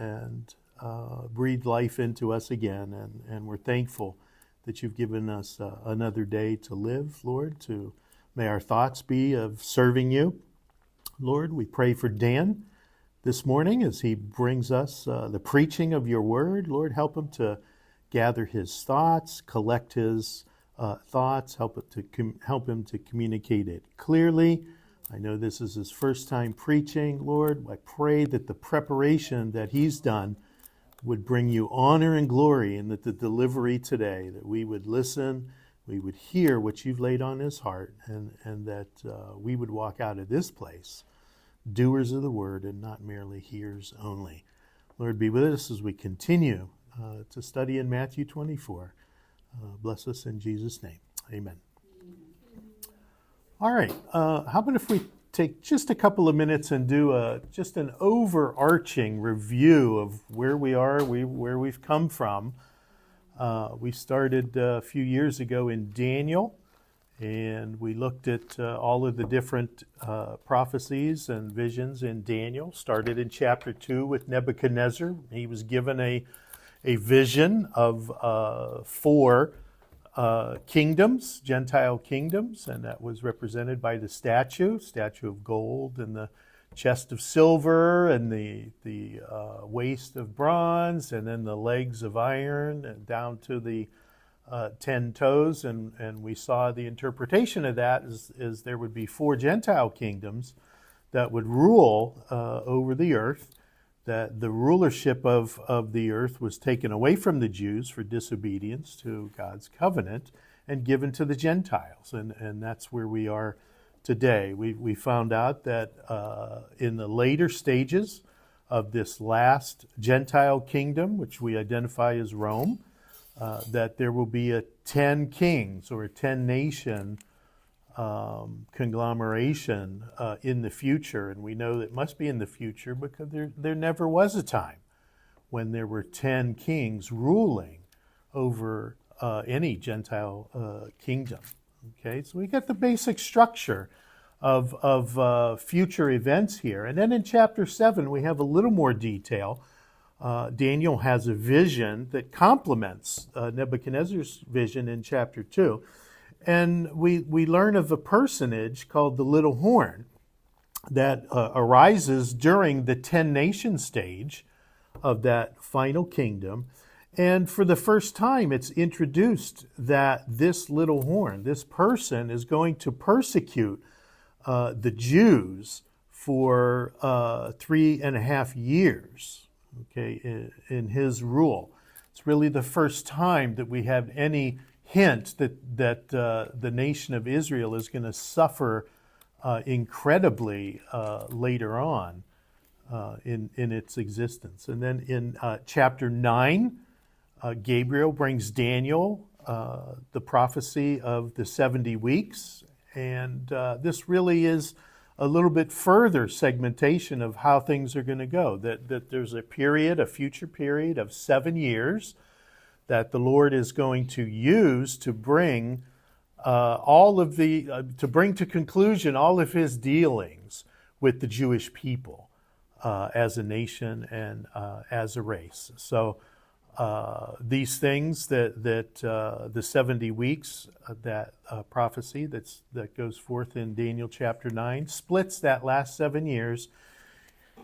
and breathed life into us again. And we're thankful that you've given us another day to live, Lord. May our thoughts be of serving you. Lord, we pray for Dan this morning as he brings us the preaching of your word. Lord, help him to gather his thoughts, collect his thoughts, help him to communicate it clearly. I know this is his first time preaching. Lord, I pray that the preparation that he's done would bring you honor and glory, and that the delivery today, that we would listen, we would hear what you've laid on his heart, and that we would walk out of this place doers of the word and not merely hearers only. Lord, be with us as we continue to study in Matthew 24. Bless us in Jesus' name. Amen. All right. How about if we take just a couple of minutes and do just an overarching review of where we are, where we've come from. We started a few years ago in Daniel, and we looked at all of the different prophecies and visions in Daniel. Started in chapter 2 with Nebuchadnezzar. He was given a vision of 4 kingdoms, Gentile kingdoms, and that was represented by the statue of gold, and the chest of silver, and the waist of bronze, and then the legs of iron, and down to the 10 toes. And we saw the interpretation of that is there would be 4 Gentile kingdoms that would rule over the earth, that the rulership of the earth was taken away from the Jews for disobedience to God's covenant and given to the Gentiles. And that's where we are today. We found out that in the later stages of this last Gentile kingdom, which we identify as Rome, that there will be a 10 kings or a 10 nation conglomeration in the future. And we know it must be in the future because there never was a time when there were 10 kings ruling over any Gentile kingdom. Okay, so we get the basic structure of future events here. And then in chapter 7, we have a little more detail. Daniel has a vision that complements Nebuchadnezzar's vision in chapter 2. And we learn of a personage called the little horn that arises during the 10 nation stage of that final kingdom. And for the first time, it's introduced that this little horn, this person, is going to persecute the Jews for 3.5 years, okay, in his rule. It's really the first time that we have any hint that the nation of Israel is going to suffer incredibly later on in its existence. And then in chapter 9, Gabriel brings Daniel the prophecy of the 70 weeks. And this really is a little bit further segmentation of how things are going to go. That there's a future period of 7 years that the Lord is going to use to bring to bring to conclusion all of his dealings with the Jewish people as a nation and as a race. So these things that the 70 weeks, that prophecy that goes forth in Daniel chapter 9, splits that last 7 years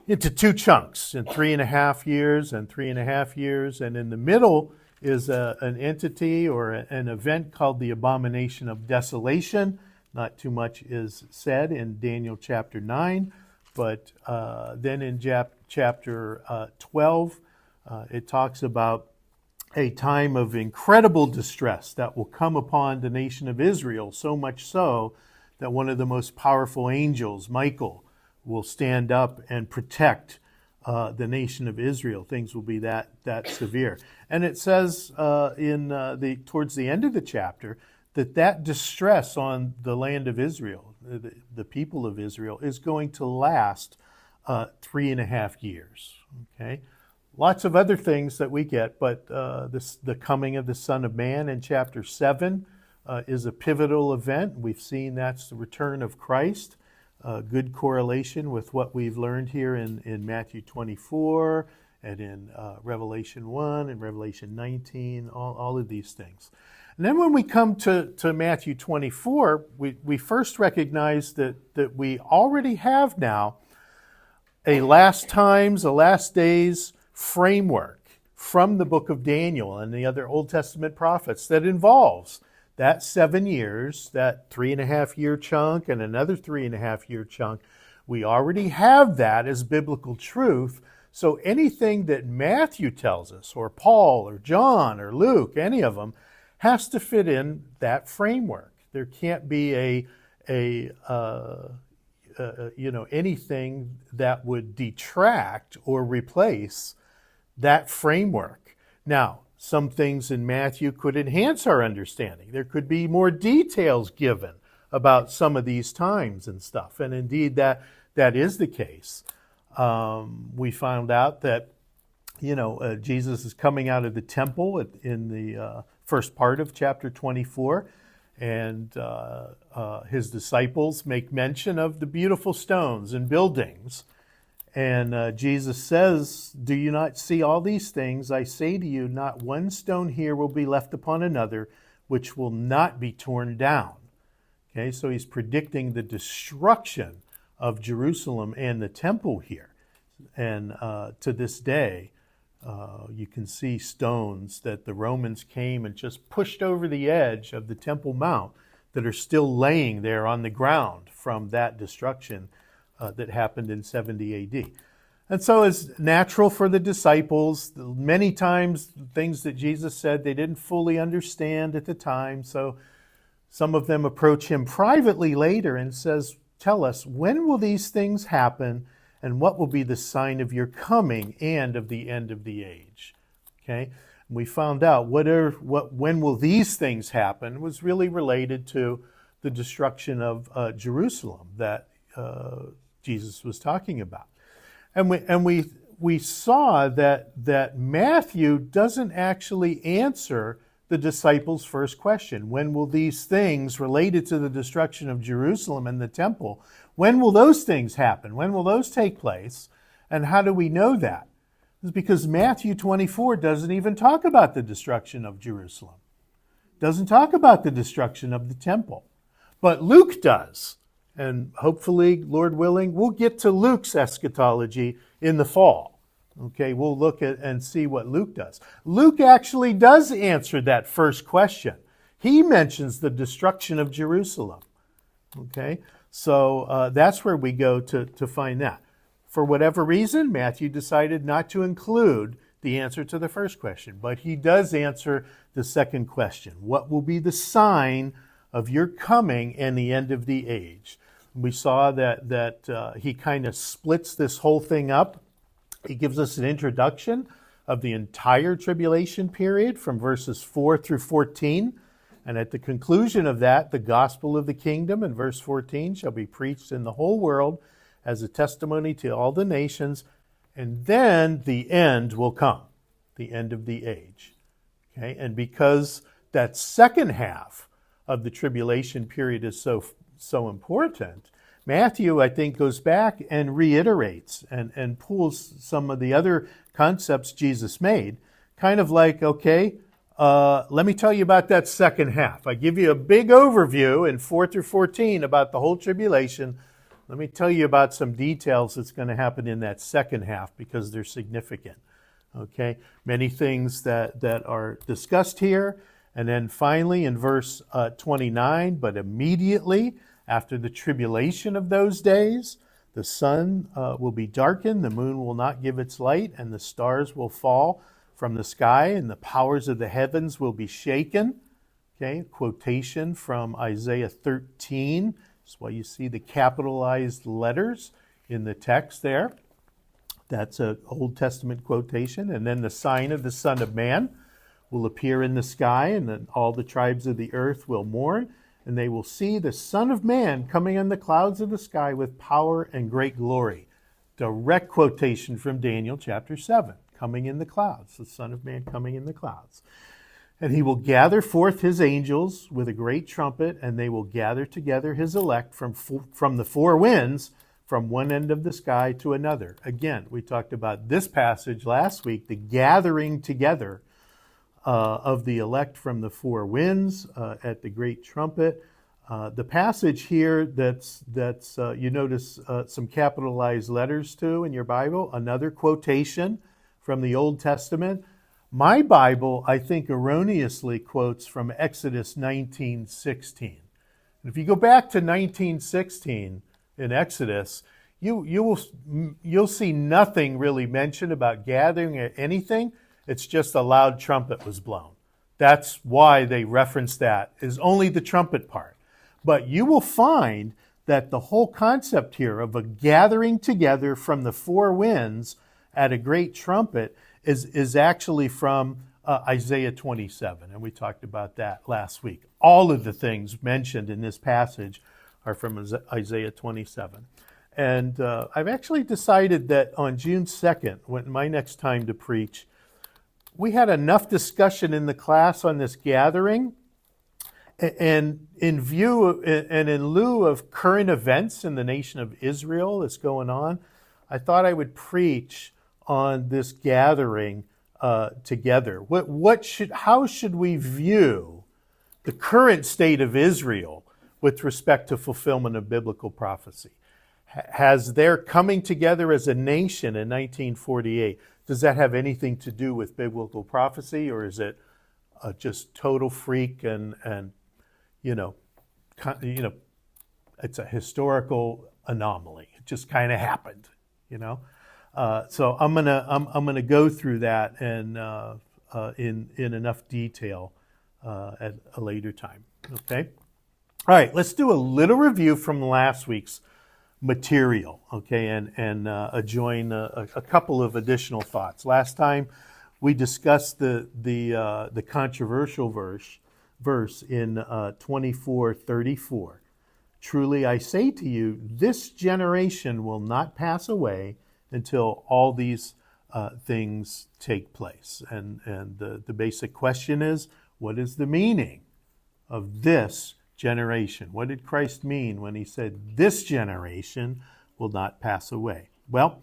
into 2 chunks, in 3.5 years and 3.5 years, and in the middle is an entity or an event called the Abomination of Desolation. Not too much is said in Daniel chapter 9, but then in chapter 12, it talks about a time of incredible distress that will come upon the nation of Israel, so much so that one of the most powerful angels, Michael, will stand up and protect the nation of Israel. Things will be that severe. And it says towards the end of the chapter that distress on the land of Israel, the people of Israel, is going to last 3.5 years. Okay, lots of other things that we get, but the coming of the Son of Man in chapter 7 is a pivotal event. We've seen that's the return of Christ. Good correlation with what we've learned here in Matthew 24 and in Revelation 1 and Revelation 19, all of these things. And then when we come to Matthew 24, we first recognize that we already have now a last times, a last days framework from the book of Daniel and the other Old Testament prophets that involves that 7 years, that 3.5 year chunk, and another 3.5 year chunk. We already have that as biblical truth. So anything that Matthew tells us, or Paul, or John, or Luke, any of them, has to fit in that framework. There can't be anything that would detract or replace that framework. Now, some things in Matthew could enhance our understanding. There could be more details given about some of these times and stuff. And indeed, that is the case. We found out that, Jesus is coming out of the temple in the first part of chapter 24, and his disciples make mention of the beautiful stones and buildings. And Jesus says, "Do you not see all these things? I say to you, not one stone here will be left upon another, which will not be torn down." Okay, so he's predicting the destruction of Jerusalem and the temple here. And to this day, you can see stones that the Romans came and just pushed over the edge of the Temple Mount that are still laying there on the ground from that destruction that happened in 70 AD. And so it's natural for the disciples. Many times, things that Jesus said they didn't fully understand at the time. So some of them approach him privately later and says, "Tell us, when will these things happen? And what will be the sign of your coming and of the end of the age?" Okay, and we found out when will these things happen was really related to the destruction of Jerusalem that Jesus was talking about, and we saw that Matthew doesn't actually answer the disciples' first question: when will these things related to the destruction of Jerusalem and the temple? When will those things happen? When will those take place? And how do we know that? It's because Matthew 24 doesn't even talk about the destruction of Jerusalem. Doesn't talk about the destruction of the temple. But Luke does. And hopefully, Lord willing, we'll get to Luke's eschatology in the fall. Okay, we'll look at and see what Luke does. Luke actually does answer that first question. He mentions the destruction of Jerusalem. Okay, so that's where we go to find that. For whatever reason, Matthew decided not to include the answer to the first question, but he does answer the second question. What will be the sign of your coming and the end of the age? We saw that he kind of splits this whole thing up. He gives us an introduction of the entire tribulation period from verses 4 through 14. And at the conclusion of that, the gospel of the kingdom in verse 14 shall be preached in the whole world as a testimony to all the nations. And then the end will come, the end of the age. Okay? And because that second half of the tribulation period is so important, Matthew, I think, goes back and reiterates and pulls some of the other concepts Jesus made, kind of like, okay, let me tell you about that second half. I give you a big overview in 4 through 14 about the whole tribulation. Let me tell you about some details that's going to happen in that second half because they're significant. Okay, many things that are discussed here. And then finally in verse 29, but immediately after the tribulation of those days, the sun will be darkened, the moon will not give its light, and the stars will fall from the sky, and the powers of the heavens will be shaken. Okay, quotation from Isaiah 13. That's why you see the capitalized letters in the text there. That's an Old Testament quotation. And then the sign of the Son of Man will appear in the sky, and then all the tribes of the earth will mourn, and they will see the Son of Man coming on the clouds of the sky with power and great glory. Direct quotation from Daniel chapter 7, coming in the clouds, the Son of Man coming in the clouds. And he will gather forth his angels with a great trumpet, and they will gather together his elect from the four winds, from one end of the sky to another. Again, we talked about this passage last week, the gathering together of the elect from the four winds at the great trumpet. The passage here that's you notice some capitalized letters to in your Bible, another quotation from the Old Testament. My Bible, I think, erroneously quotes from Exodus 19:16. If you go back to 19:16 in Exodus, you'll see nothing really mentioned about gathering or anything. It's just a loud trumpet was blown. That's why they reference that, is only the trumpet part. But you will find that the whole concept here of a gathering together from the four winds at a great trumpet is actually from Isaiah 27. And we talked about that last week. All of the things mentioned in this passage are from Isaiah 27. And I've actually decided that on June 2nd, when my next time to preach, we had enough discussion in the class on this gathering, and in view and in lieu of current events in the nation of Israel that's going on, I thought I would preach on this gathering together. How should we view the current state of Israel with respect to fulfillment of biblical prophecy? Has their coming together as a nation in 1948, does that have anything to do with biblical prophecy, or is it just total freak and it's a historical anomaly? It just kind of happened, So I'm gonna go through that and in enough detail at a later time. Okay. All right. Let's do a little review from last week's material, okay, and join a couple of additional thoughts. Last time we discussed the controversial verse in 24:34. Truly I say to you, this generation will not pass away until all these things take place. And the basic question is, what is the meaning of this generation? What did Christ mean when he said this generation will not pass away? Well,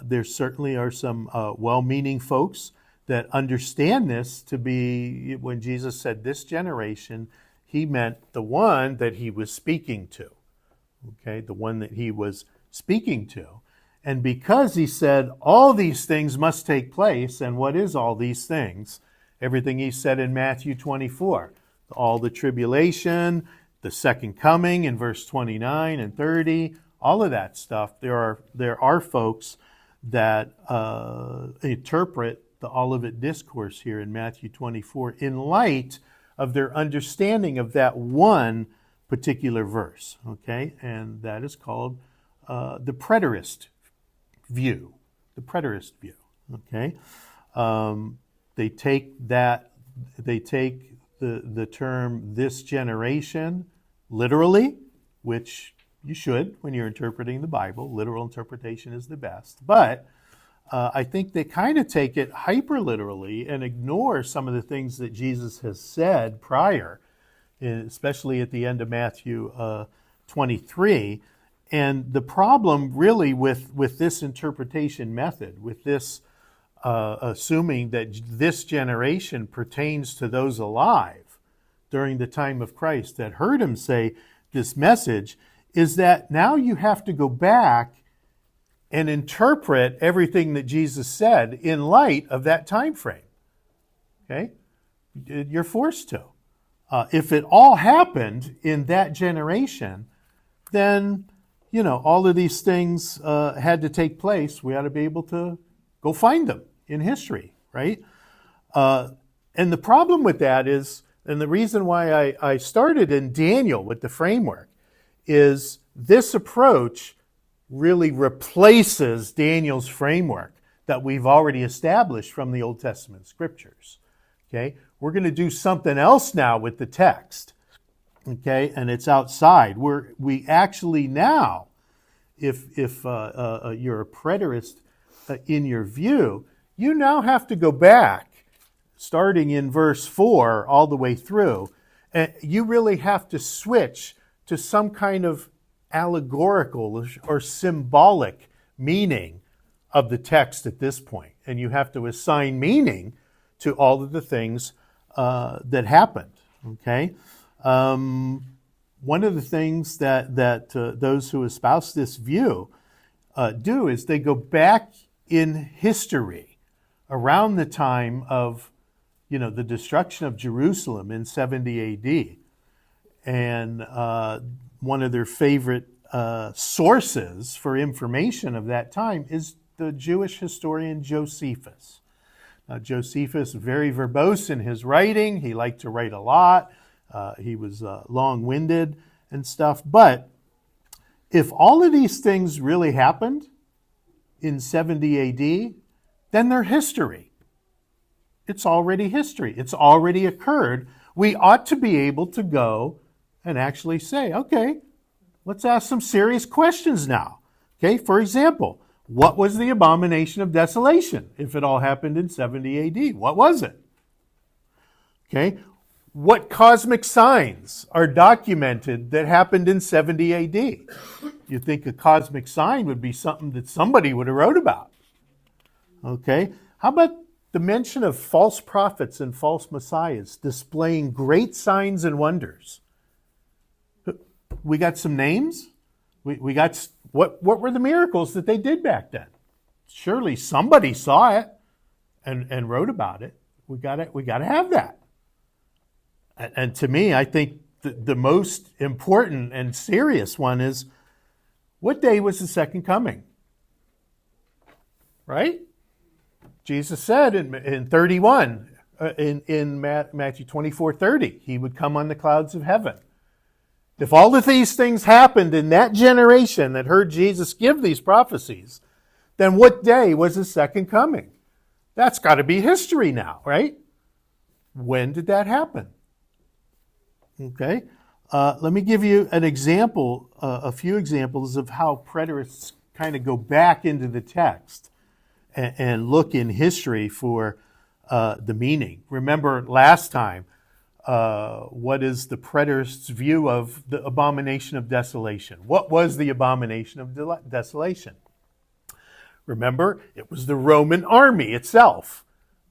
there certainly are some well-meaning folks that understand this to be, when Jesus said this generation, he meant the one that he was speaking to. Okay, the one that he was speaking to. And because he said all these things must take place, and what is all these things? Everything he said in Matthew 24. All the tribulation, the second coming in verse 29 and 30, all of that stuff. There are folks that interpret the Olivet Discourse here in Matthew 24 in light of their understanding of that one particular verse, okay? And that is called the preterist view, okay? They take the term this generation literally, which you should when you're interpreting the Bible. Literal interpretation is the best. But I think they kind of take it hyper literally and ignore some of the things that Jesus has said prior, especially at the end of Matthew 23. And the problem really with this interpretation method, with this assuming that this generation pertains to those alive during the time of Christ that heard him say this message, is that now you have to go back and interpret everything that Jesus said in light of that time frame. Okay? You're forced to. If it all happened in that generation, then, all of these things had to take place. We ought to be able to go find them in history, right? And the problem with that is, and the reason why I started in Daniel with the framework, is this approach really replaces Daniel's framework that we've already established from the Old Testament scriptures. Okay? We're going to do something else now with the text. Okay? And it's outside. We actually now, if you're a preterist in your view, you now have to go back, starting in verse 4 all the way through, and you really have to switch to some kind of allegorical or symbolic meaning of the text at this point, and you have to assign meaning to all of the things that happened. Okay, one of the things that those who espouse this view do is they go back in history around the time of the destruction of Jerusalem in 70 A.D. And one of their favorite sources for information of that time is the Jewish historian Josephus. Josephus, very verbose in his writing. He liked to write a lot. He was long-winded and stuff. But if all of these things really happened in 70 A.D., then they're history. It's already history. It's already occurred. We ought to be able to go and actually say, okay, let's ask some serious questions now. Okay, for example, what was the abomination of desolation if it all happened in 70 A.D.? What was it? Okay, what cosmic signs are documented that happened in 70 A.D.? You think a cosmic sign would be something that somebody would have wrote about. Okay, how about the mention of false prophets and false messiahs displaying great signs and wonders? We got some names. We got what were the miracles that they did back then? Surely somebody saw it and wrote about it. We got to have that. And to me, I think the most important and serious one is, what day was the second coming? Right? Jesus said in 31, in Matthew 24:30, he would come on the clouds of heaven. If all of these things happened in that generation that heard Jesus give these prophecies, then what day was his second coming? That's got to be history now, right? When did that happen? Okay. Let me give you an example, a few examples of how preterists kind of go back into the text and look in history for the meaning. Remember last time, what is the preterist's view of the abomination of desolation? What was the abomination of desolation? Remember, it was the Roman army itself,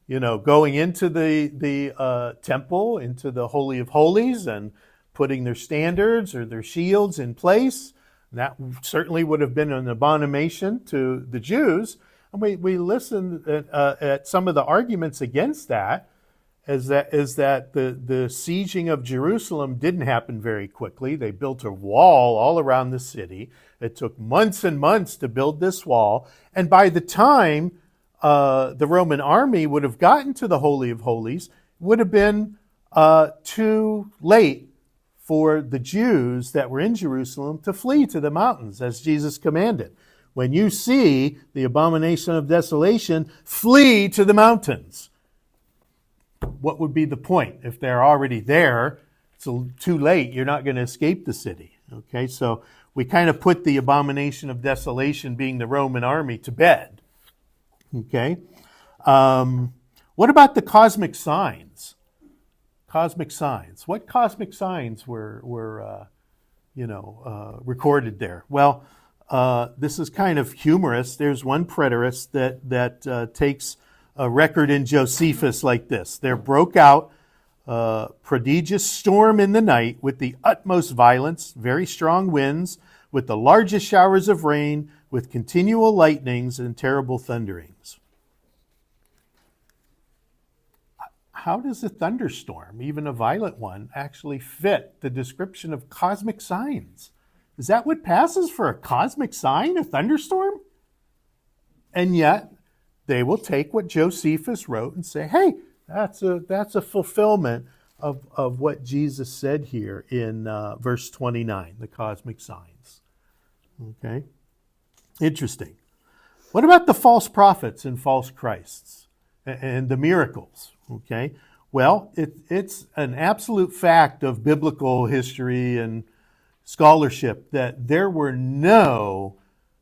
going into the temple, into the Holy of Holies, and putting their standards or their shields in place. That certainly would have been an abomination to the Jews. And we listened at some of the arguments against that, is that the sieging of Jerusalem didn't happen very quickly. They built a wall all around the city. It took months and months to build this wall. And by the time the Roman army would have gotten to the Holy of Holies, it would have been too late for the Jews that were in Jerusalem to flee to the mountains, as Jesus commanded. When you see the abomination of desolation, flee to the mountains. What would be the point? If they're already there, it's too late. You're not going to escape the city. Okay, so we kind of put the abomination of desolation being the Roman army to bed. Okay, what about the cosmic signs? Cosmic signs. What cosmic signs were recorded there? Well, this is kind of humorous. There's one preterist that takes a record in Josephus like this. There broke out a prodigious storm in the night with the utmost violence, very strong winds, with the largest showers of rain, with continual lightnings and terrible thunderings. How does a thunderstorm, even a violent one, actually fit the description of cosmic signs? Is that what passes for a cosmic sign, a thunderstorm? And yet, they will take what Josephus wrote and say, hey, that's a fulfillment of what Jesus said here in verse 29, the cosmic signs. Okay? Interesting. What about the false prophets and false Christs and the miracles? Okay? Well, it's an absolute fact of biblical history and scholarship that there were no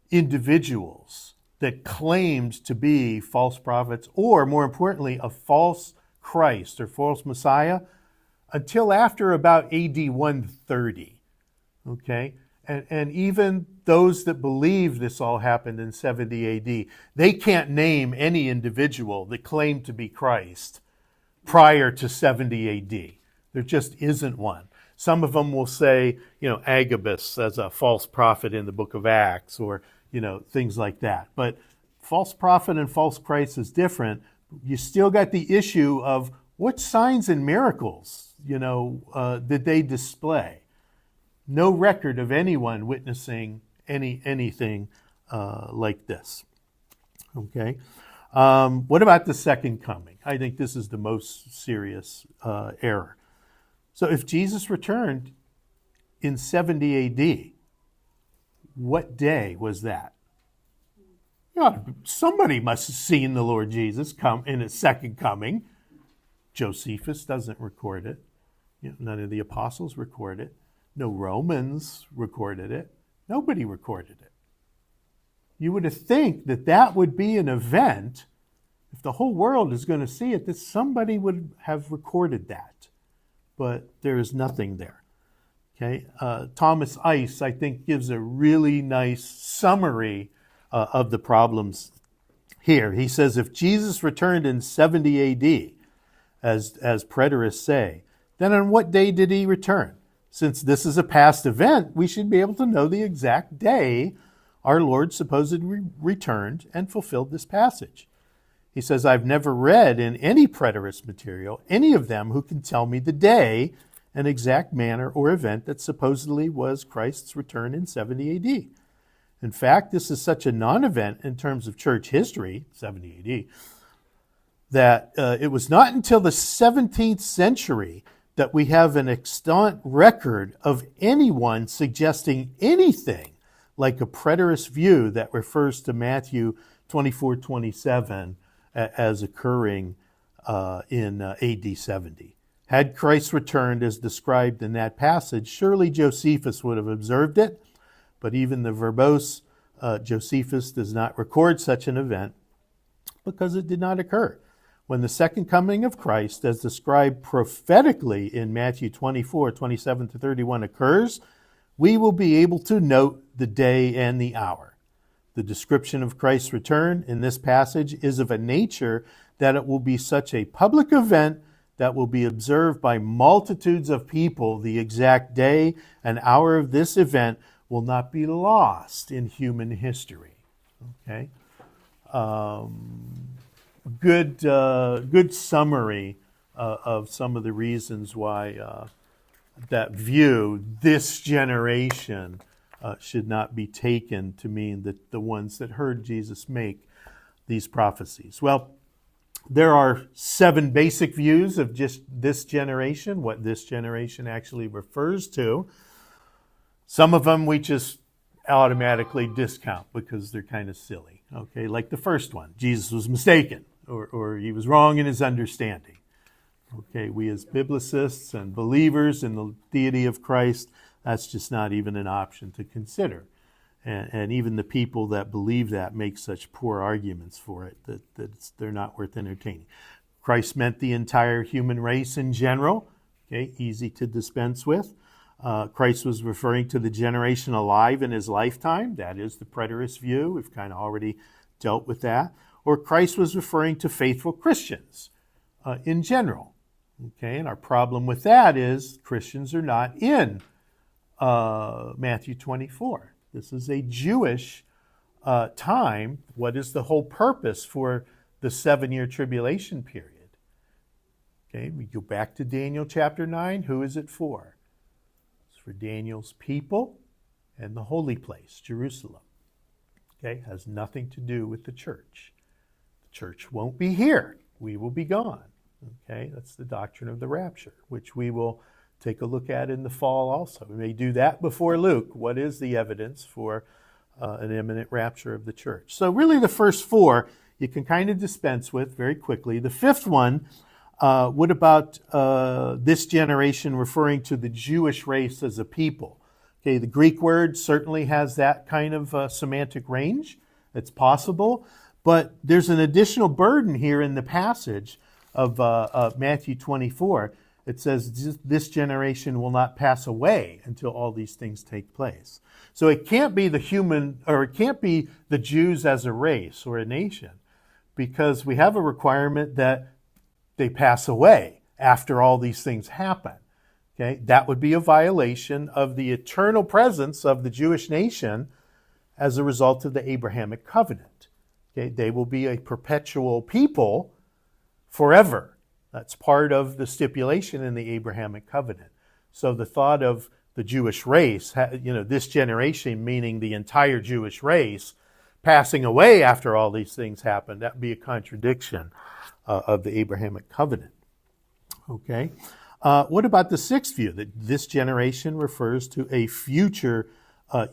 individuals that claimed to be false prophets, or more importantly, a false Christ or false Messiah, until after about AD 130. Okay? And even those that believe this all happened in 70 AD, they can't name any individual that claimed to be Christ prior to 70 AD. There just isn't one. Some of them will say, Agabus as a false prophet in the book of Acts, or, things like that. But false prophet and false Christ is different. You still got the issue of what signs and miracles, did they display? No record of anyone witnessing anything like this. Okay. What about the second coming? I think this is the most serious error. So if Jesus returned in 70 AD, what day was that? Somebody must have seen the Lord Jesus come in his second coming. Josephus doesn't record it. None of the apostles record it. No Romans recorded it. Nobody recorded it. You would think that would be an event, if the whole world is going to see it, that somebody would have recorded that. But there is nothing there. Okay, Thomas Ice, I think, gives a really nice summary of the problems here. He says, if Jesus returned in 70 AD, as preterists say, then on what day did he return? Since this is a past event, we should be able to know the exact day our Lord supposedly returned and fulfilled this passage. He says, I've never read in any preterist material any of them who can tell me the day, an exact manner or event that supposedly was Christ's return in 70 AD. In fact, this is such a non-event in terms of church history, 70 AD, that it was not until the 17th century that we have an extant record of anyone suggesting anything like a preterist view that refers to Matthew 24:27 as occurring in AD 70. Had Christ returned as described in that passage, surely Josephus would have observed it, but even the verbose Josephus does not record such an event because it did not occur. When the second coming of Christ, as described prophetically in Matthew 24:27-31 occurs, we will be able to note the day and the hour. The description of Christ's return in this passage is of a nature that it will be such a public event that will be observed by multitudes of people. The exact day and hour of this event will not be lost in human history. Okay? Good summary of some of the reasons why that view, this generation, should not be taken to mean that the ones that heard Jesus make these prophecies. Well, there are 7 basic views of just this generation, what this generation actually refers to. Some of them we just automatically discount because they're kind of silly. Okay, like the first one, Jesus was mistaken, or he was wrong in his understanding. Okay, we as biblicists and believers in the deity of Christ, that's just not even an option to consider. And even the people that believe that make such poor arguments for it that they're not worth entertaining. Christ meant the entire human race in general. Okay, easy to dispense with. Christ was referring to the generation alive in his lifetime. That is the preterist view. We've kind of already dealt with that. Or Christ was referring to faithful Christians in general. Okay, and our problem with that is Christians are not in Matthew 24. This is a Jewish time. What is the whole purpose for the 7-year tribulation period? Okay, we go back to Daniel chapter 9. Who is it for? It's for Daniel's people and the holy place, Jerusalem. Okay, has nothing to do with the church. The church won't be here. We will be gone. Okay, that's the doctrine of the rapture, which we will take a look at in the fall also. We may do that before Luke. What is the evidence for an imminent rapture of the church? So really the first 4 you can kind of dispense with very quickly. The 5th one, what about this generation referring to the Jewish race as a people? Okay, the Greek word certainly has that kind of semantic range. It's possible. But there's an additional burden here in the passage of Matthew 24 It says this generation will not pass away until all these things take place. So it can't be the it can't be the Jews as a race or a nation, because we have a requirement that they pass away after all these things happen. Okay, that would be a violation of the eternal presence of the Jewish nation as a result of the Abrahamic covenant. Okay, they will be a perpetual people forever. That's part of the stipulation in the Abrahamic covenant. So the thought of the Jewish race, this generation, meaning the entire Jewish race, passing away after all these things happen, that would be a contradiction of the Abrahamic covenant. Okay. What about the sixth view, that this generation refers to a future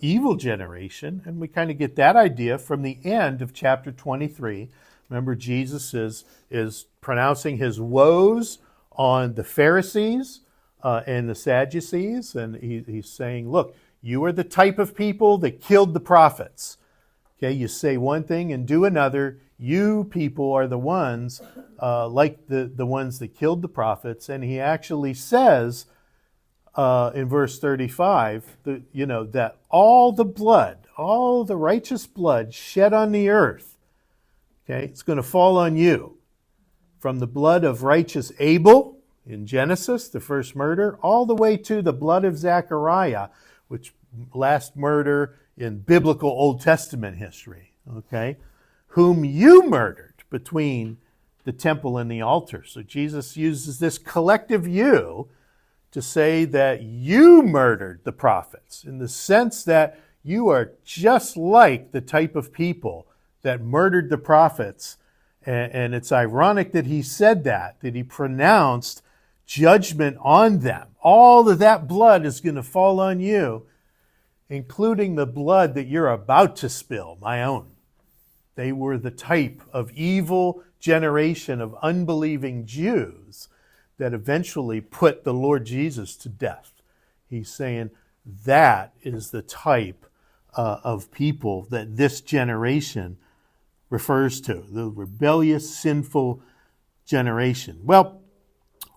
evil generation? And we kind of get that idea from the end of chapter 23. Remember, Jesus is pronouncing his woes on the Pharisees and the Sadducees, and he's saying, look, you are the type of people that killed the prophets. Okay, you say one thing and do another. You people are the ones, like the ones that killed the prophets. And he actually says in verse 35, that all the blood, all the righteous blood shed on the earth, okay, it's going to fall on you. From the blood of righteous Abel in Genesis, the first murder, all the way to the blood of Zechariah, which last murder in biblical Old Testament history, okay, whom you murdered between the temple and the altar. So Jesus uses this collective you to say that you murdered the prophets, in the sense that you are just like the type of people that murdered the prophets. And it's ironic that he said that he pronounced judgment on them. All of that blood is going to fall on you, including the blood that you're about to spill, my own. They were the type of evil generation of unbelieving Jews that eventually put the Lord Jesus to death. He's saying that is the type of people that this generation refers to, the rebellious, sinful generation. Well,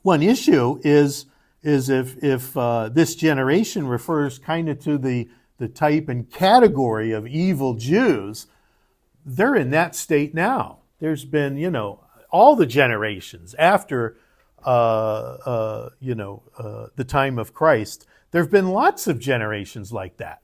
one issue is if this generation refers kind of to the type and category of evil Jews, they're in that state now. There's been, all the generations after, the time of Christ, there have been lots of generations like that.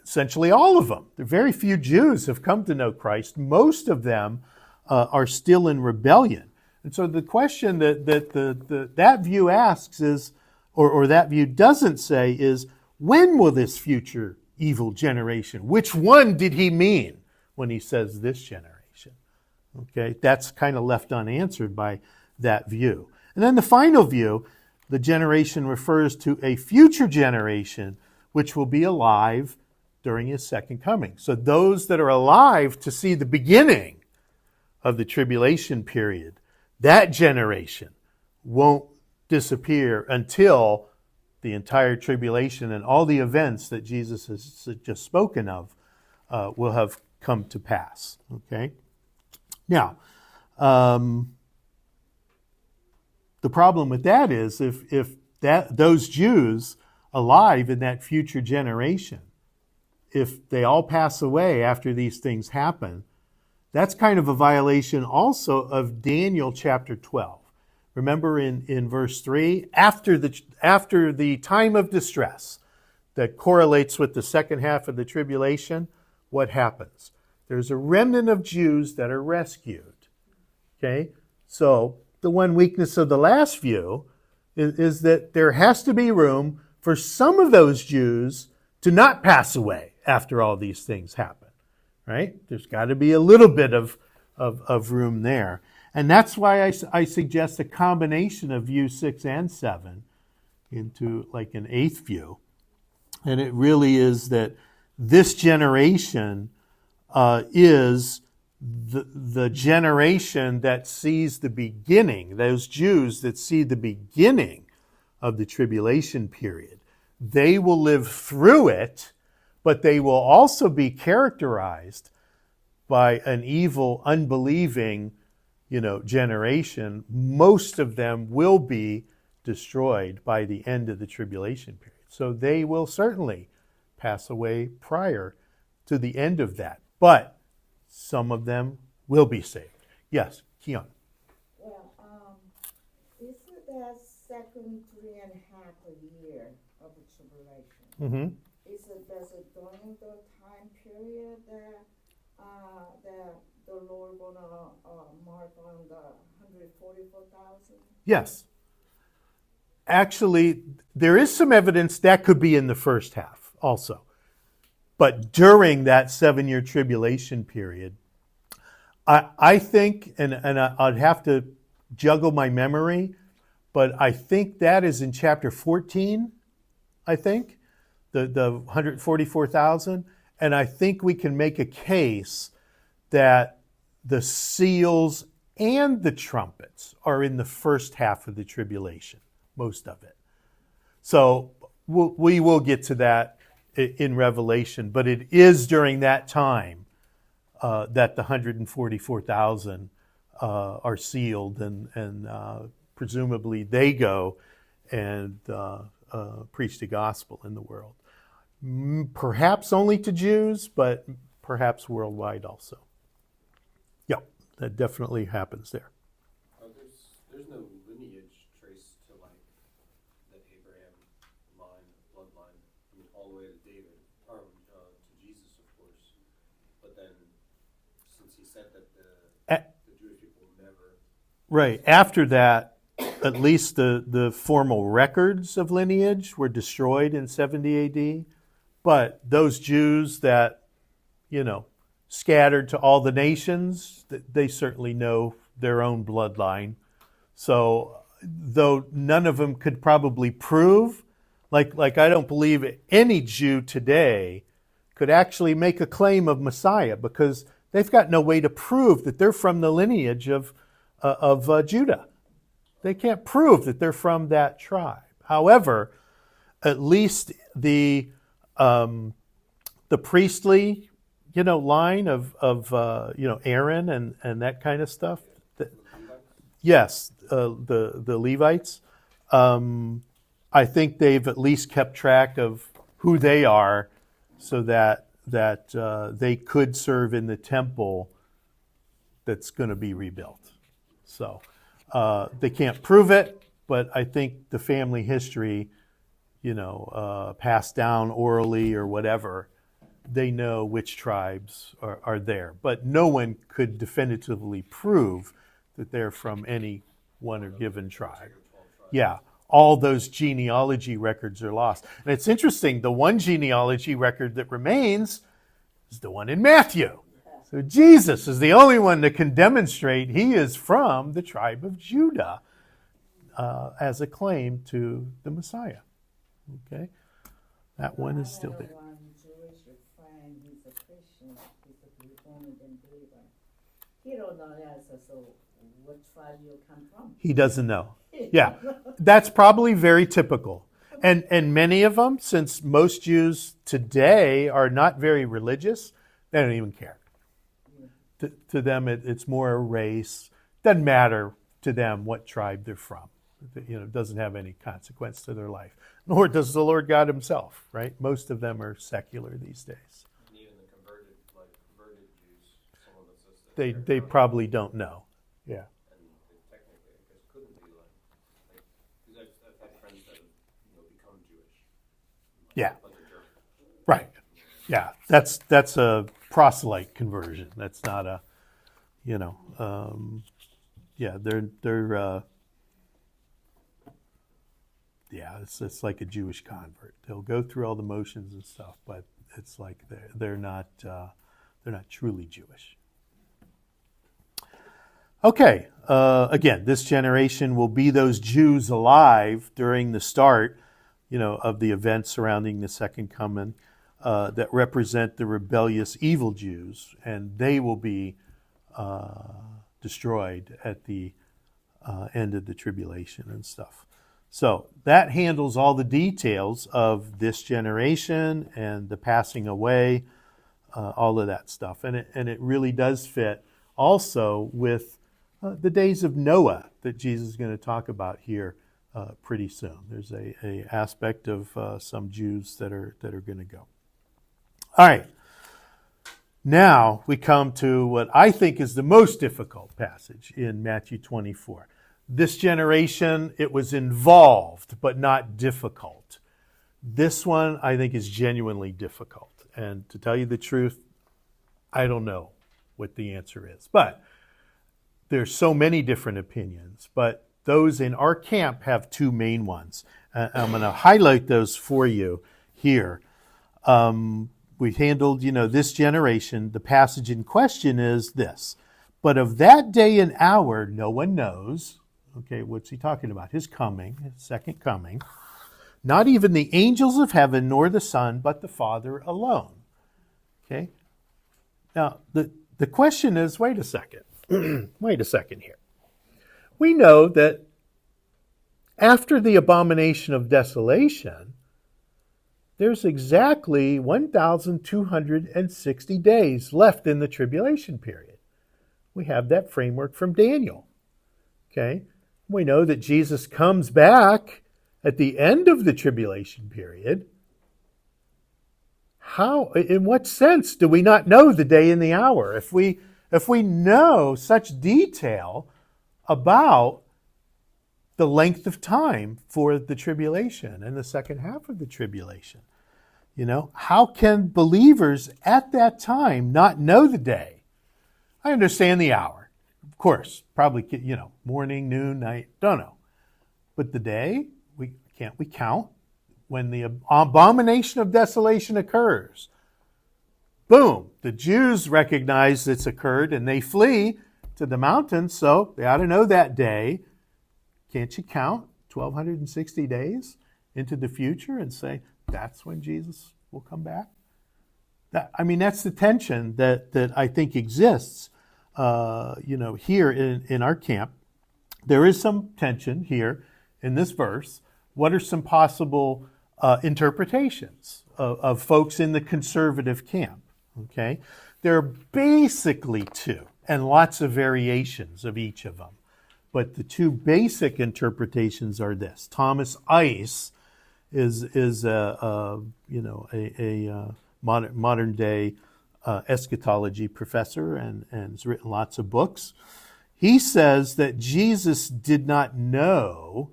Essentially all of them. Very few Jews have come to know Christ. Most of them are still in rebellion. And so the question that view asks is, or that view doesn't say, is when will this future evil generation, which one did he mean when he says this generation? Okay, that's kind of left unanswered by that view. And then the final view, the generation refers to a future generation which will be alive during his second coming. So those that are alive to see the beginning of the tribulation period, that generation won't disappear until the entire tribulation and all the events that Jesus has just spoken of will have come to pass. Okay? Now, the problem with that is if those Jews alive in that future generation, if they all pass away after these things happen, that's kind of a violation also of Daniel chapter 12. Remember in verse 3, after the time of distress that correlates with the second half of the tribulation, what happens? There's a remnant of Jews that are rescued. Okay? So the one weakness of the last view is that there has to be room for some of those Jews to not pass away after all these things happen, right? There's got to be a little bit of room there. And that's why I suggest a combination of view 6 and 7 into like an eighth view. And it really is that this generation is the generation that sees the beginning, those Jews that see the beginning of the tribulation period. They will live through it, but they will also be characterized by an evil, unbelieving, generation. Most of them will be destroyed by the end of the tribulation period. So they will certainly pass away prior to the end of that. But some of them will be saved. Yes, Keon. Well, is it that second 3.5 year of the tribulation? Mm-hmm. Does it during the time period that the Lord gonna mark on the 144,000? Yes. Actually, there is some evidence that could be in the first half also. But during that 7-year tribulation period, I think, and I'd have to juggle my memory, but I think that is in chapter 14, I think, the 144,000. And I think we can make a case that the seals and the trumpets are in the first half of the tribulation, most of it. So we will get to that in Revelation, but it is during that time that the 144,000 are sealed, and presumably they go and preach the gospel in the world. Perhaps only to Jews, but perhaps worldwide also. Yeah, that definitely happens there. There's no lineage traced to like the Abraham line, bloodline, I mean, all the way to David, or to Jesus, of course. But then, since he said that the Jewish people never... Right. After that, at least the formal records of lineage were destroyed in 70 AD. But those Jews that, scattered to all the nations, they certainly know their own bloodline. So, though none of them could probably prove, like I don't believe any Jew today could actually make a claim of Messiah, because they've got no way to prove that they're from the lineage of Judah. They can't prove that they're from that tribe. However, at least the priestly, line of Aaron and that kind of stuff. Yes, the Levites. I think they've at least kept track of who they are, so that they could serve in the temple that's going to be rebuilt. So they can't prove it, but I think the family history, passed down orally or whatever, they know which tribes are there. But no one could definitively prove that they're from any one or given tribe. Yeah, all those genealogy records are lost. And it's interesting, the one genealogy record that remains is the one in Matthew. So Jesus is the only one that can demonstrate he is from the tribe of Judah as a claim to the Messiah. Okay, that one is still there. One Jewish friend, he's a Christian, he's a born again believer. He don't know that, so what tribe you come from? He doesn't know. Yeah, that's probably very typical. And many of them, since most Jews today are not very religious, they don't even care. To them, it's more a race. Doesn't matter to them what tribe they're from. It doesn't have any consequence to their life. Nor does the Lord God himself, right? Most of them are secular these days. And even the converted Jews, some of us says They probably don't know. Yeah. And they technically, I guess, couldn't be because I've had friends that have become Jewish. Yeah. But they're German. Right. Yeah. That's a proselyte conversion. That's not a, they're it's like a Jewish convert. They'll go through all the motions and stuff, but it's like they're not truly Jewish. Okay, again, this generation will be those Jews alive during the start, of the events surrounding the second coming, that represent the rebellious evil Jews, and they will be destroyed at the end of the tribulation and stuff. So that handles all the details of this generation and the passing away, all of that stuff. And it really does fit also with the days of Noah that Jesus is going to talk about here pretty soon. There's a aspect of some Jews that are going to go. All right. Now we come to what I think is the most difficult passage in Matthew 24. This generation, it was involved, but not difficult. This one, I think, is genuinely difficult. And to tell you the truth, I don't know what the answer is. But there's so many different opinions. But those in our camp have two main ones. I'm going to highlight those for you here. We handled, this generation. The passage in question is this. But of that day and hour, no one knows. Okay, what's he talking about? His coming, his second coming. Not even the angels of heaven, nor the Son, but the Father alone. Okay? Now, the question is, wait a second. Wait a second here. We know that after the abomination of desolation, there's exactly 1,260 days left in the tribulation period. We have that framework from Daniel. Okay? We know that Jesus comes back at the end of the tribulation period. How, in what sense do we not know the day and the hour? If we know such detail about the length of time for the tribulation and the second half of the tribulation, how can believers at that time not know the day? I understand the hour. Of course, probably, morning, noon, night, don't know. But the day, we count? When the abomination of desolation occurs, boom, the Jews recognize it's occurred and they flee to the mountains, so they ought to know that day. Can't you count 1,260 days into the future and say, that's when Jesus will come back? That's the tension that I think exists, here in our camp. There is some tension here in this verse. What are some possible interpretations of folks in the conservative camp? Okay, there are basically two, and lots of variations of each of them. But the two basic interpretations are this. Thomas Ice is a modern day eschatology professor and has written lots of books. He says that Jesus did not know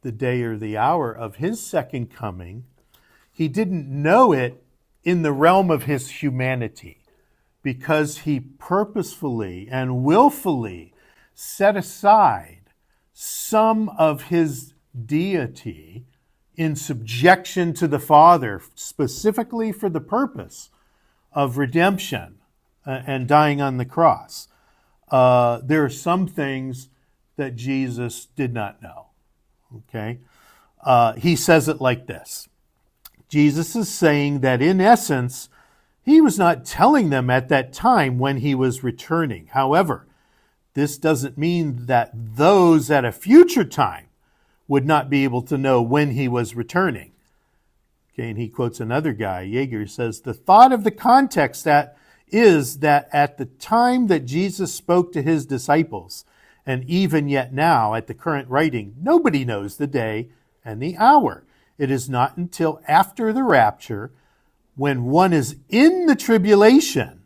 the day or the hour of his second coming. He didn't know it in the realm of his humanity because he purposefully and willfully set aside some of his deity in subjection to the Father, specifically for the purpose of redemption and dying on the cross. There are some things that Jesus did not know. Okay? He says it like this. Jesus is saying that in essence, he was not telling them at that time when he was returning. However, this doesn't mean that those at a future time would not be able to know when he was returning. Okay, and he quotes another guy, Yeager, says, the thought of the context that is that at the time that Jesus spoke to his disciples, and even yet now at the current writing, nobody knows the day and the hour. It is not until after the rapture, when one is in the tribulation,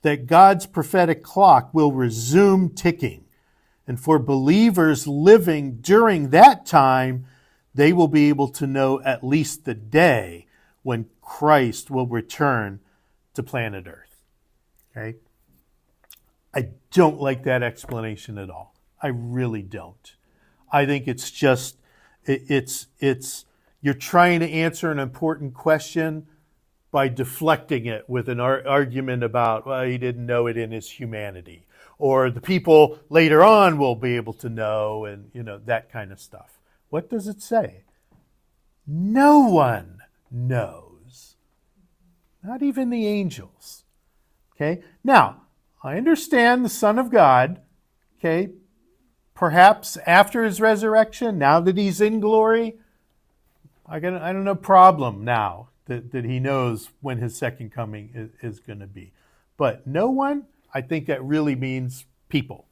that God's prophetic clock will resume ticking. And for believers living during that time, they will be able to know at least the day when Christ will return to planet Earth. Okay? I don't like that explanation at all. I really don't. I think it's just, you're trying to answer an important question by deflecting it with an argument about, well, he didn't know it in his humanity. Or the people later on will be able to know, and, that kind of stuff. What does it say? No one knows. Not even the angels. Okay? Now, I understand the Son of God, okay, perhaps after his resurrection, now that he's in glory, I don't know problem now that he knows when his second coming is going to be. But no one, I think that really means people.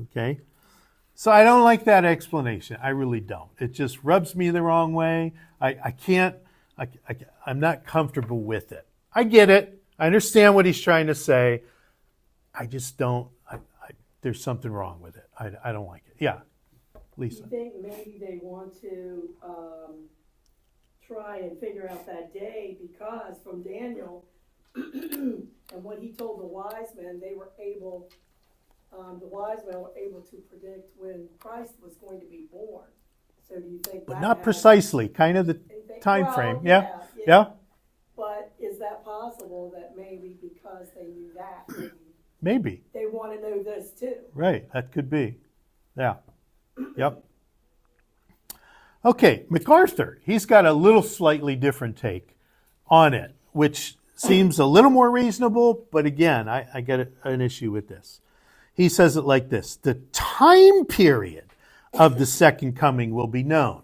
Okay? So I don't like that explanation. I really don't. It just rubs me the wrong way. I'm not comfortable with it. I get it. I understand what he's trying to say. I just don't, there's something wrong with it. I don't like it. Yeah, Lisa. You think maybe they want to try and figure out that day, because from Daniel and what he told the wise men, the wise men were able to predict when Christ was going to be born. So do you think But that not has- precisely, kind of the time Well, frame. yeah. Yeah. But is that possible that maybe because they knew that, Maybe. they want to know this too? Right, that could be. Yeah. Yep. Okay, MacArthur, he's got a little slightly different take on it, which seems a little more reasonable, but again, I get an issue with this. He says it like this: the time period of the second coming will be known.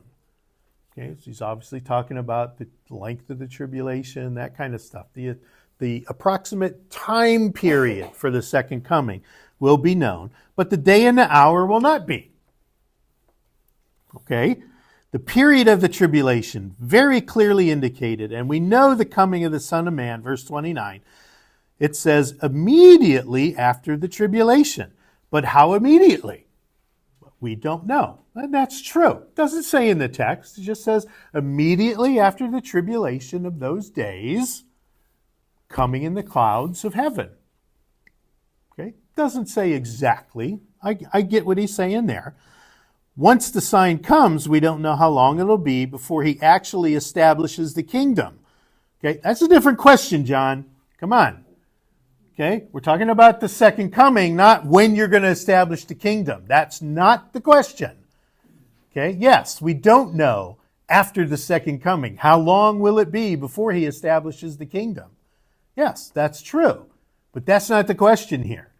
Okay, so he's obviously talking about the length of the tribulation, that kind of stuff. The approximate time period for the second coming will be known, but the day and the hour will not be. Okay? The period of the tribulation, very clearly indicated, and we know the coming of the Son of Man, verse 29. It says immediately after the tribulation. But how immediately? We don't know. And that's true. It doesn't say in the text. It just says immediately after the tribulation of those days, coming in the clouds of heaven. Okay? Doesn't say exactly. I get what he's saying there. Once the sign comes, we don't know how long it'll be before he actually establishes the kingdom. Okay? That's a different question, John. Come on. Okay? We're talking about the second coming, not when you're going to establish the kingdom. That's not the question. Okay? Yes, we don't know after the second coming. How long will it be before he establishes the kingdom? Yes, that's true. But that's not the question here.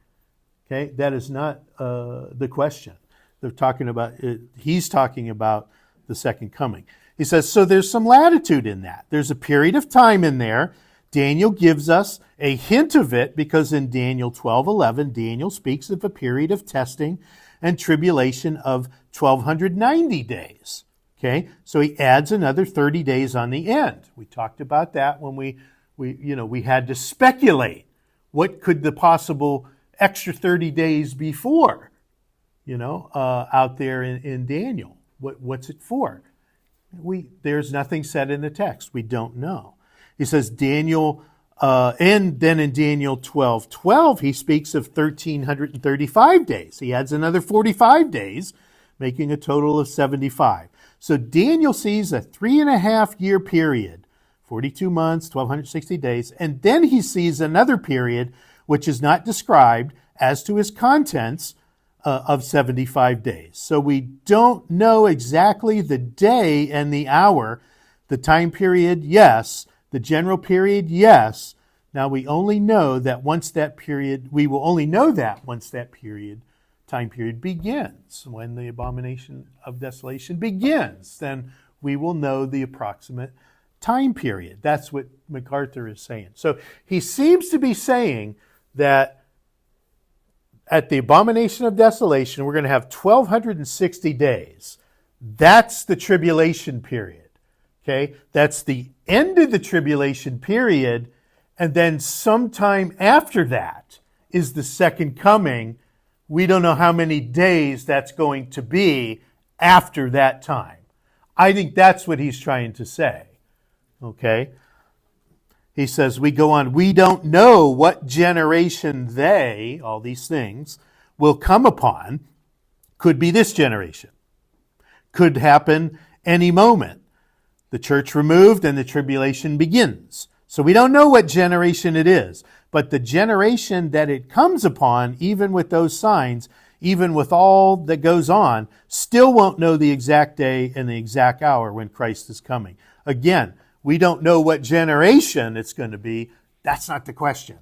Okay? That is not the question. They're talking about, he's talking about the second coming. He says, so there's some latitude in that. There's a period of time in there. Daniel gives us a hint of it because in Daniel 12:11, Daniel speaks of a period of testing and tribulation of 1290 days. Okay, so he adds another 30 days on the end. We talked about that when we had to speculate what could the possible extra 30 days be for, out there in Daniel. What's it for? There's nothing said in the text. We don't know. He says Daniel, and then in Daniel 12:12, he speaks of 1,335 days. He adds another 45 days, making a total of 75. So Daniel sees a 3.5-year period, 42 months, 1,260 days, and then he sees another period which is not described as to his contents of 75 days. So we don't know exactly the day and the hour. The time period, yes. The general period, yes. Now we only know that once that period, we will only know that once that time period begins. When the abomination of desolation begins, then we will know the approximate time period. That's what MacArthur is saying. So he seems to be saying that at the abomination of desolation, we're going to have 1,260 days. That's the tribulation period. Okay, that's the end of the tribulation period, and then sometime after that is the second coming. We don't know how many days that's going to be after that time. I think that's what he's trying to say. Okay? He says, we go on, we don't know what generation they, all these things, will come upon. Could be this generation. Could happen any moment. The church removed and the tribulation begins. So we don't know what generation it is, but the generation that it comes upon, even with those signs, even with all that goes on, still won't know the exact day and the exact hour when Christ is coming. Again, we don't know what generation it's going to be. That's not the question.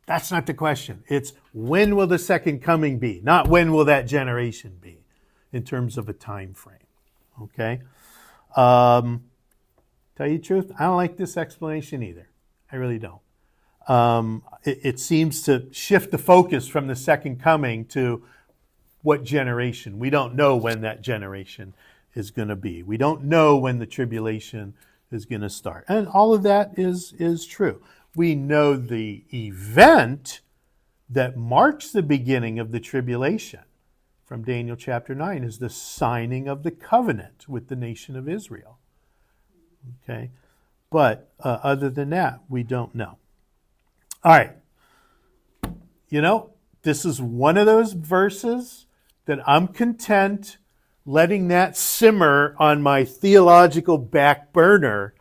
That's not the question. It's when will the second coming be, not when will that generation be in terms of a time frame. Okay? Tell you the truth, I don't like this explanation either. I really don't. It seems to shift the focus from the second coming to what generation. We don't know when that generation is going to be. We don't know when the tribulation is going to start. And all of that is true. We know the event that marks the beginning of the tribulation from Daniel chapter 9 is the signing of the covenant with the nation of Israel. Okay? But other than that, we don't know. All right. You know, this is one of those verses that I'm content letting that simmer on my theological back burner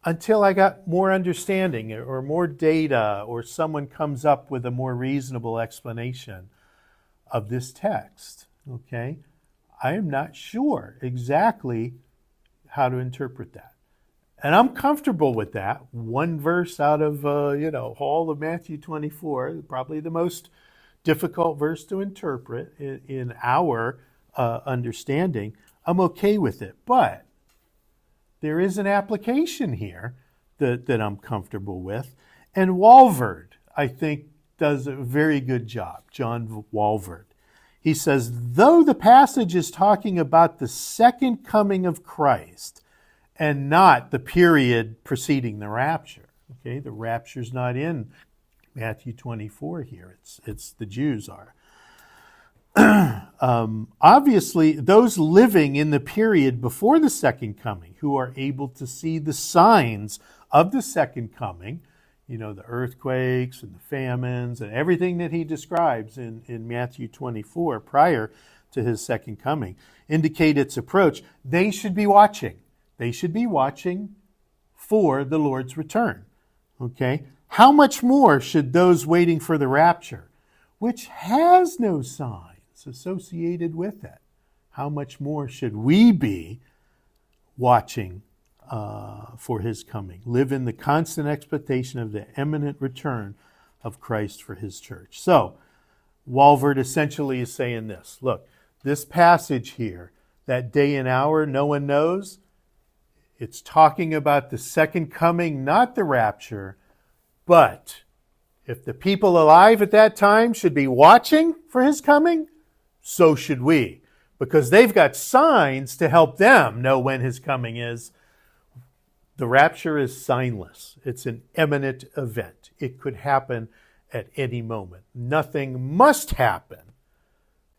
until I got more understanding or more data or someone comes up with a more reasonable explanation of this text. Okay? I am not sure exactly how to interpret that. And I'm comfortable with that. One verse out of, all of Matthew 24, probably the most difficult verse to interpret in our understanding. I'm okay with it. But there is an application here that I'm comfortable with. And Walvoord, I think, does a very good job. John Walvoord. He says, though the passage is talking about the second coming of Christ, and not the period preceding the rapture. Okay, the rapture's not in Matthew 24 here. It's the Jews are. Obviously, those living in the period before the second coming, who are able to see the signs of the second coming, the earthquakes and the famines and everything that he describes in Matthew 24 prior to his second coming, indicate its approach. They should be watching. They should be watching for the Lord's return. Okay? How much more should those waiting for the rapture, which has no signs associated with it, how much more should we be watching for his coming? Live in the constant expectation of the imminent return of Christ for his church. So, Walvoord essentially is saying this. Look, this passage here, that day and hour no one knows, it's talking about the second coming, not the rapture. But if the people alive at that time should be watching for his coming, so should we. Because they've got signs to help them know when his coming is. The rapture is signless. It's an imminent event. It could happen at any moment. Nothing must happen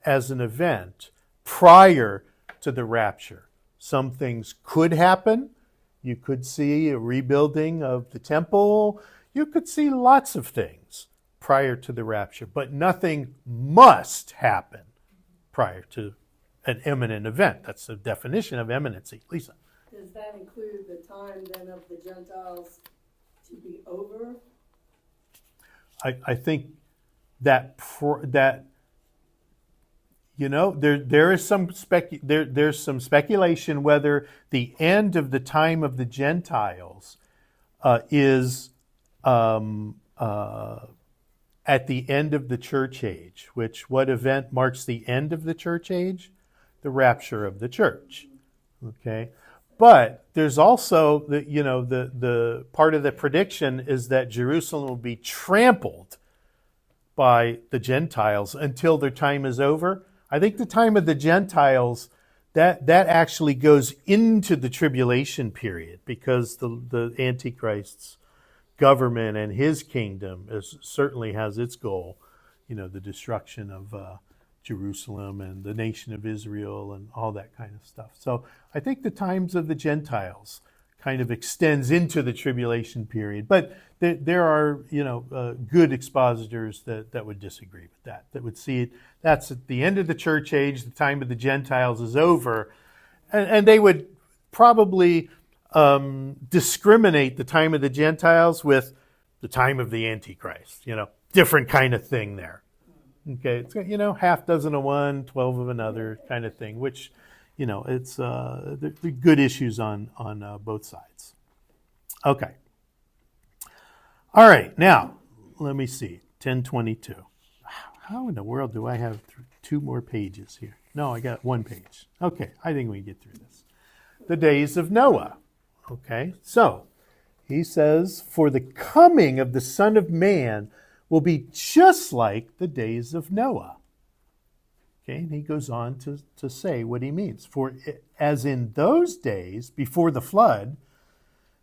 as an event prior to the rapture. Some things could happen. You could see a rebuilding of the temple. You could see lots of things prior to the rapture, but nothing must happen prior to an imminent event. That's the definition of imminency. Lisa. Does that include the time then of the Gentiles to be over? I think that there is some there's some speculation whether the end of the time of the Gentiles is at the end of the church age. What event marks the end of the church age? The rapture of the church. Okay, but there's also the part of the prediction is that Jerusalem will be trampled by the Gentiles until their time is over. I think the time of the Gentiles, that actually goes into the tribulation period because the Antichrist's government and his kingdom certainly has its goal, the destruction of Jerusalem and the nation of Israel and all that kind of stuff. So I think the times of the Gentiles kind of extends into the tribulation period. But there are, good expositors that would disagree with that would see that's at the end of the church age, the time of the Gentiles is over, and they would probably discriminate the time of the Gentiles with the time of the Antichrist, different kind of thing there. Okay, it's half dozen of one, 12 of another kind of thing, which it's there are good issues on both sides. Okay. All right, now let me see. 1022. How in the world do I have two more pages here? No, I got one page. Okay, I think we can get through this. The days of Noah. Okay, so he says, "For the coming of the Son of Man will be just like the days of Noah." Okay, and he goes on to say what he means. For as in those days before the flood,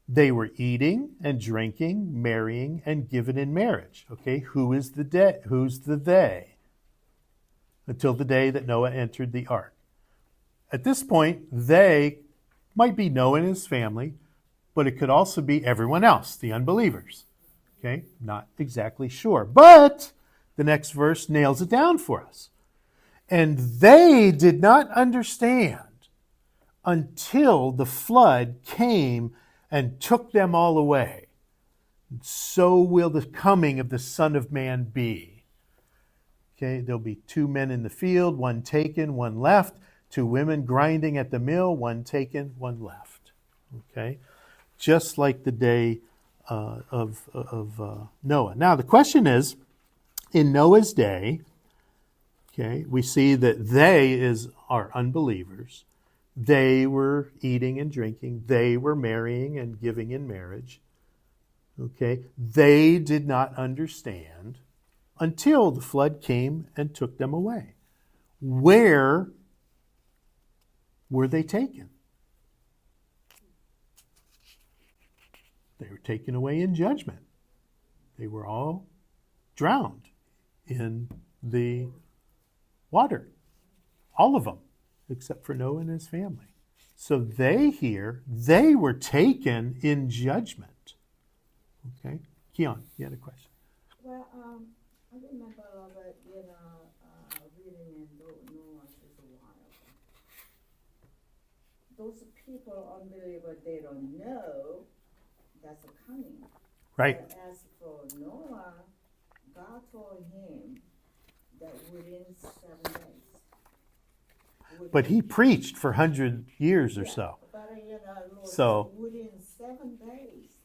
they were eating and drinking, marrying, and given in marriage. Okay, who's the they? Until the day that Noah entered the ark. At this point, they might be Noah and his family, but it could also be everyone else, the unbelievers. Okay, not exactly sure. But the next verse nails it down for us. And they did not understand until the flood came and took them all away. So will the coming of the Son of Man be. Okay, there'll be 2 men in the field, one taken, one left. 2 women grinding at the mill, one taken, one left. Okay, just like the day of Noah. Now the question is, in Noah's day, okay, we see that they are unbelievers. They were eating and drinking. They were marrying and giving in marriage. Okay, they did not understand until the flood came and took them away. Where were they taken? They were taken away in judgment. They were all drowned in the water. All of them, except for Noah and his family. So they were taken in judgment. Okay? Keon, you had a question. Well, I remember a little bit, reading in Noah is a while ago. Those people, unbelievers, they don't know that's coming. Right. But as for Noah, God told him that within 7 days. But he preached for 100 years or so. But Lord, So- within 7 days,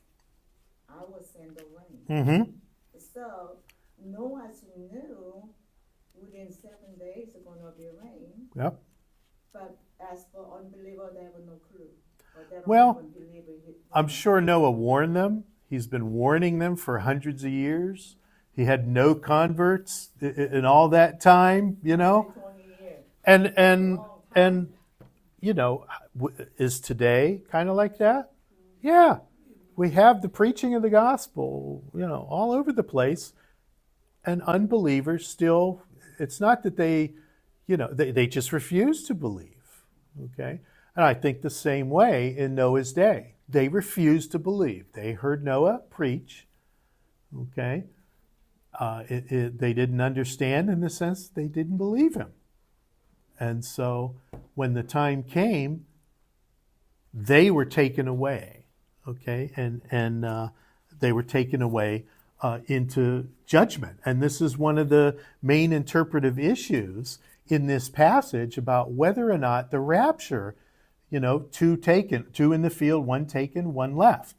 I will send the rain. Mm-hmm. So Noah knew within 7 days it's going to be rain. Yep. But as for unbelievers, they have no clue. Or they don't Well, even believe it. I'm sure Noah warned them. He's been warning them for hundreds of years. He had no converts in all that time, 20 years. And Long time. is today kind of like that? Yeah. We have the preaching of the gospel, all over the place. And unbelievers still, it's not that they just refuse to believe. Okay? And I think the same way in Noah's day. They refused to believe. They heard Noah preach. Okay? They didn't understand in the sense they didn't believe him. And so when the time came, they were taken away. Okay? And they were taken away into judgment. And this is one of the main interpretive issues in this passage about whether or not the rapture, 2 taken, 2 in the field, 1 taken, 1 left.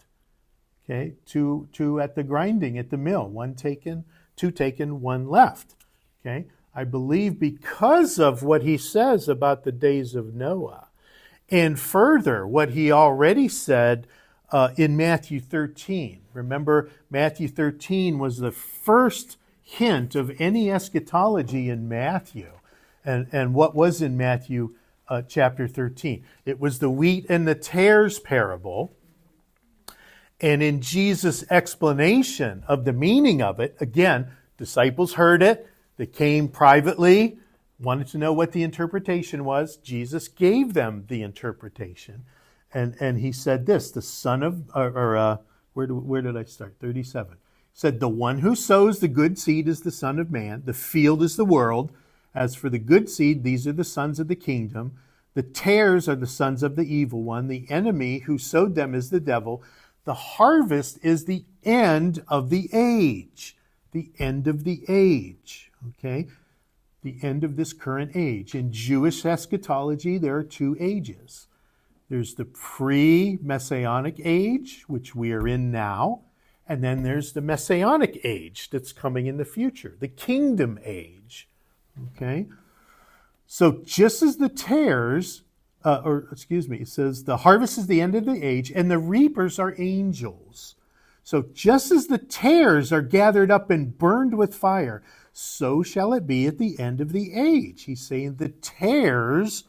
Okay, 2 at the grinding at the mill, 1 taken, 2 taken, 1 left. Okay, I believe because of what he says about the days of Noah, and further what he already said in Matthew 13. Remember, Matthew 13 was the first hint of any eschatology in Matthew. And what was in Matthew chapter 13? It was the wheat and the tares parable. And in Jesus' explanation of the meaning of it, again, disciples heard it. They came privately, wanted to know what the interpretation was. Jesus gave them the interpretation. And he said this, the son of, where did I start? 37. He said, the one who sows the good seed is the Son of Man. The field is the world. As for the good seed, these are the sons of the kingdom. The tares are the sons of the evil one. The enemy who sowed them is the devil. The harvest is the end of the age. The end of the age. Okay? The end of this current age. In Jewish eschatology, there are 2 ages. There's the pre-Messianic age, which we are in now, and then there's the Messianic age that's coming in the future, the kingdom age. Okay? So just as the tares, it says the harvest is the end of the age, and the reapers are angels. So just as the tares are gathered up and burned with fire, so shall it be at the end of the age. He's saying the tares,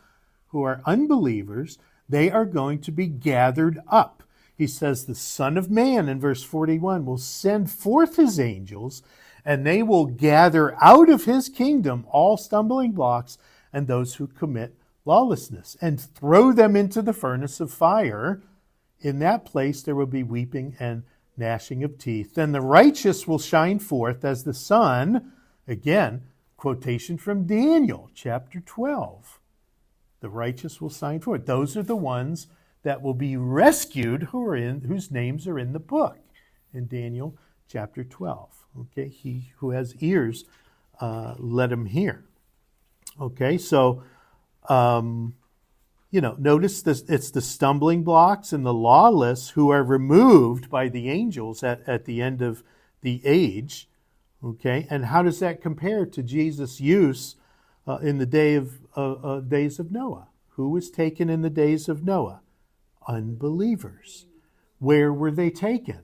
who are unbelievers, they are going to be gathered up. He says the Son of Man, in verse 41, will send forth his angels, and they will gather out of his kingdom all stumbling blocks and those who commit lawlessness, and throw them into the furnace of fire. In that place there will be weeping and gnashing of teeth. Then the righteous will shine forth as the sun. Again, quotation from Daniel chapter 12. The righteous will shine forth. Those are the ones that will be rescued whose names are in the book in Daniel chapter 12. Okay, he who has ears, let him hear. Okay, so notice this, it's the stumbling blocks and the lawless who are removed by the angels at the end of the age. Okay, and how does that compare to Jesus' use in the days of Noah? Who was taken in the days of Noah? Unbelievers. Where were they taken?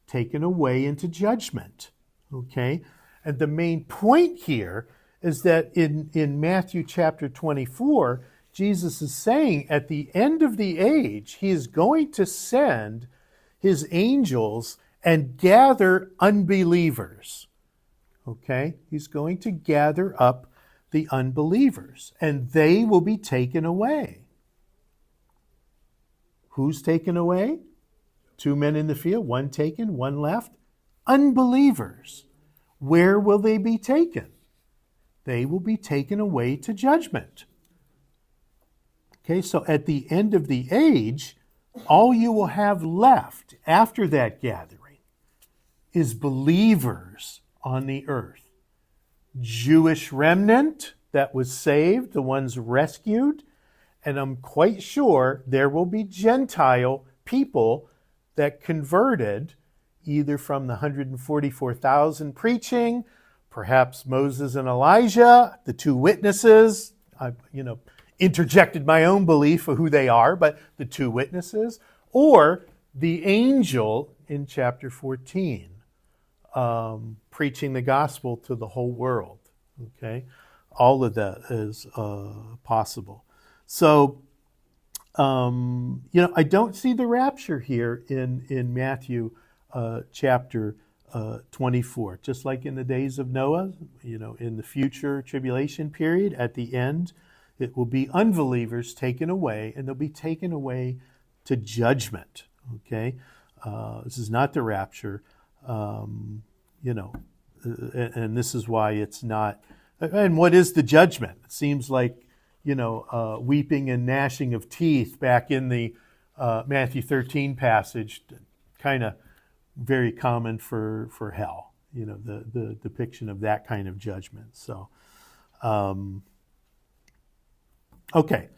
Taken away into judgment. Okay, and the main point here is that in Matthew chapter 24, Jesus is saying at the end of the age, he is going to send his angels and gather unbelievers. Okay? He's going to gather up the unbelievers, and they will be taken away. Who's taken away? 2 men in the field, one taken, one left. Unbelievers. Where will they be taken? They will be taken away to judgment. Okay, so at the end of the age, all you will have left after that gathering is believers on the earth. Jewish remnant that was saved, the ones rescued, and I'm quite sure there will be Gentile people that converted either from the 144,000 preaching, perhaps Moses and Elijah, the 2 witnesses. I interjected my own belief of who they are, but the 2 witnesses, or the angel in chapter 14, preaching the gospel to the whole world. Okay, all of that is possible. So, I don't see the rapture here in Matthew chapter 24. Just like in the days of Noah, in the future tribulation period, at the end, it will be unbelievers taken away, and they'll be taken away to judgment. Okay, this is not the rapture, and this is why it's not. And what is the judgment? It seems like weeping and gnashing of teeth back in the Matthew 13 passage, kind of very common for hell. The depiction of that kind of judgment. So. Okay.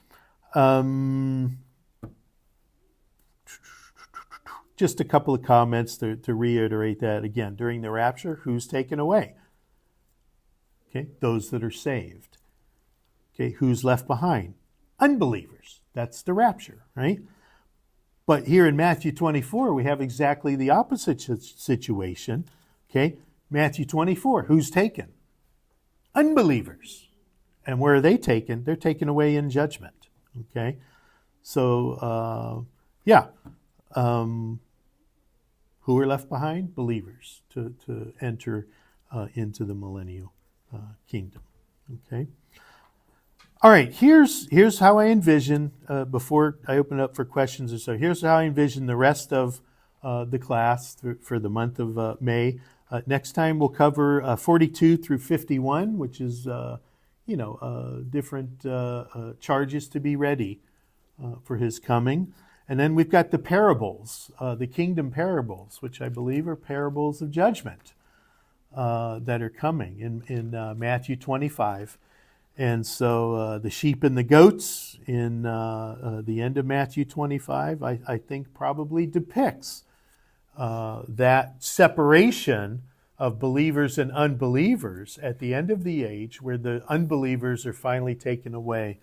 Just a couple of comments to reiterate that again. During the rapture, who's taken away? Okay, those that are saved. Okay, who's left behind? Unbelievers. That's the rapture, right? But here in Matthew 24, we have exactly the opposite situation. Okay, Matthew 24, who's taken? Unbelievers. And where are they taken? They're taken away in judgment. Okay? So, who are left behind? Believers to enter into the millennial kingdom. Okay? All right, here's how I envision, before I open it up for questions or so, here's how I envision the rest of the class for the month of May. Next time we'll cover 42 through 51, which is different charges to be ready for his coming. And then we've got the parables, the kingdom parables, which I believe are parables of judgment that are coming in Matthew 25. And so the sheep and the goats in the end of Matthew 25, I think probably depicts that separation of believers and unbelievers at the end of the age, where the unbelievers are finally taken away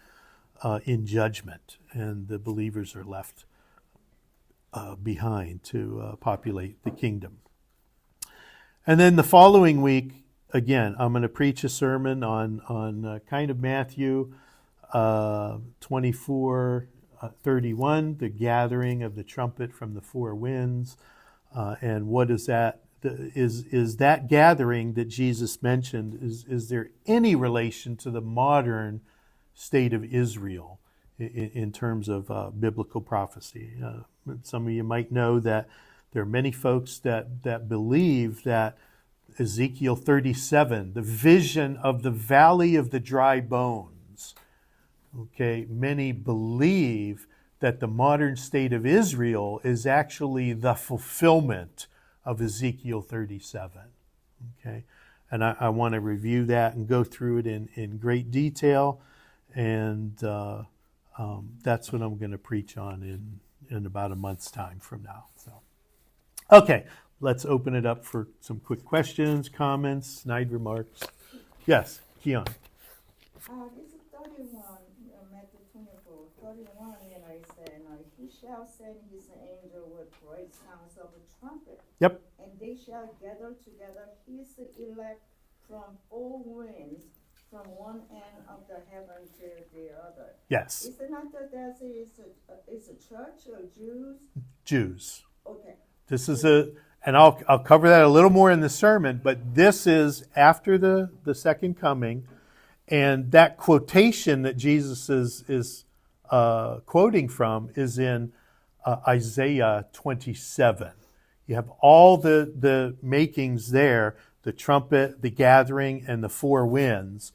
in judgment, and the believers are left behind to populate the kingdom. And then the following week, again, I'm going to preach a sermon on kind of Matthew 24, 31, the gathering of the trumpet from the four winds, and what is that? Is that gathering that Jesus mentioned? Is there any relation to the modern state of Israel in terms of biblical prophecy? Some of you might know that there are many folks that believe that Ezekiel 37, the vision of the valley of the dry bones. Okay, many believe that the modern state of Israel is actually the fulfillment of Ezekiel 37. Okay, and I want to review that and go through it in great detail, and that's what I'm going to preach on in about a month's time from now. So, okay, let's open it up for some quick questions, comments, snide remarks. Yes, Keon. This is 31, Matthew 24, 31, I said, he shall send his angel with great sounds of a trumpet. Yep. And they shall gather together his elect from all winds, from one end of the heaven to the other. Yes. Is it not that it's a church or Jews? Jews. Okay. This is and I'll cover that a little more in the sermon, but this is after the second coming, and that quotation that Jesus is quoting from is in Isaiah 27. You have all the makings there, the trumpet, the gathering, and the four winds.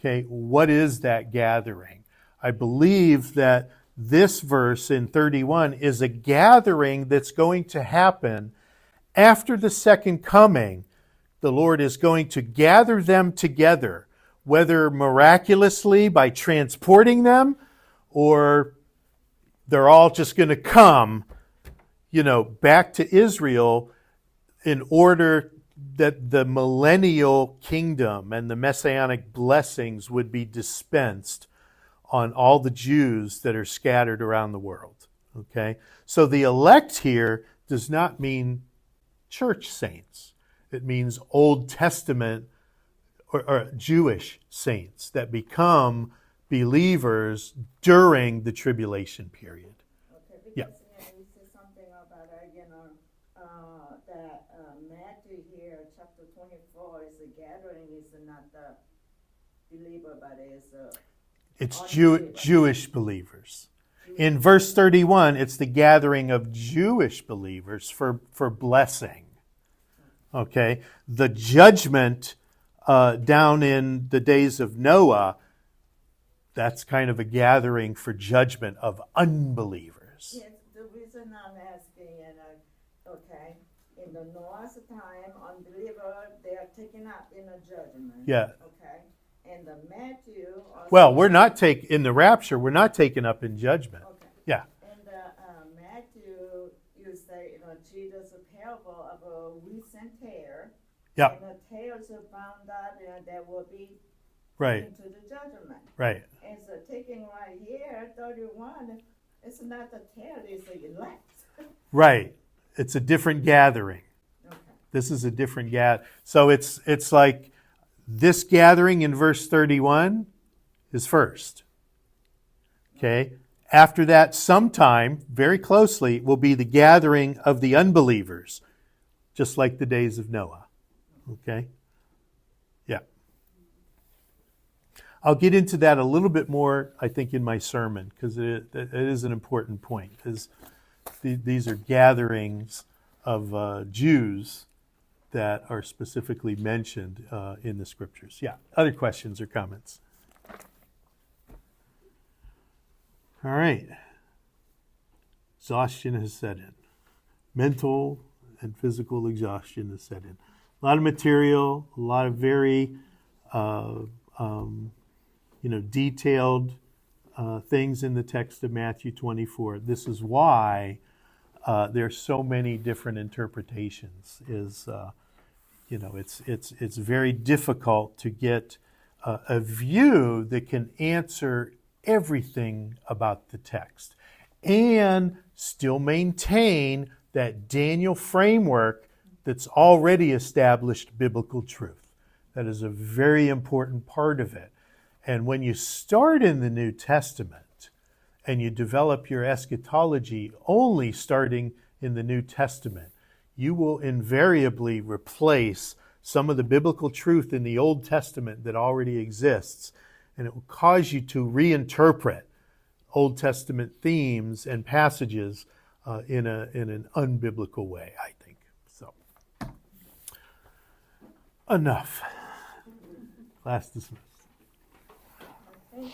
Okay, what is that gathering? I believe that this verse in 31 is a gathering that's going to happen after the second coming. The Lord is going to gather them together, whether miraculously by transporting them, or they're all just going to come, back to Israel in order that the millennial kingdom and the messianic blessings would be dispensed on all the Jews that are scattered around the world. Okay? So the elect here does not mean church saints. It means Old Testament or Jewish saints that become believers during the tribulation period. Okay, because Yeah. we said something about that Matthew here, chapter 24, is a gathering, is not the believer, but It's unbeliever. Jewish believers. In verse 31, it's the gathering of Jewish believers for blessing. Okay? The judgment down in the days of Noah, that's kind of a gathering for judgment of unbelievers. Yes, the reason I'm asking, okay, in the Noah's time, unbeliever, they are taken up in a judgment. Yeah. Okay, and the Matthew. Also, Well, we're not in the rapture, we're not taken up in judgment. Okay. Yeah. In the Matthew, you say, Jesus' parable of a wheat and tare. Yeah. And the tares are bound up, and they will be Right. into the judgment. Right. And so taking right here, 31, it's not the tare, it's the elect. Right. It's a different gathering. Okay. This is a different gathering. So it's like this gathering in verse 31 is first. Okay? After that, sometime, very closely, will be the gathering of the unbelievers, just like the days of Noah. Okay? Yeah. I'll get into that a little bit more, I think, in my sermon, because it is an important point. Because these are gatherings of Jews that are specifically mentioned in the scriptures. Yeah. Other questions or comments? All right. Exhaustion has set in. Mental and physical exhaustion has set in. A lot of material, a lot of very detailed things in the text of Matthew 24. This is why there's so many different interpretations. It's very difficult to get a view that can answer everything about the text and still maintain that Daniel framework that's already established biblical truth. That is a very important part of it. And when you start in the New Testament and you develop your eschatology only starting in the New Testament, you will invariably replace some of the biblical truth in the Old Testament that already exists, and it will cause you to reinterpret Old Testament themes and passages in an unbiblical way, I think. So, enough. Class dismissed. Thank you.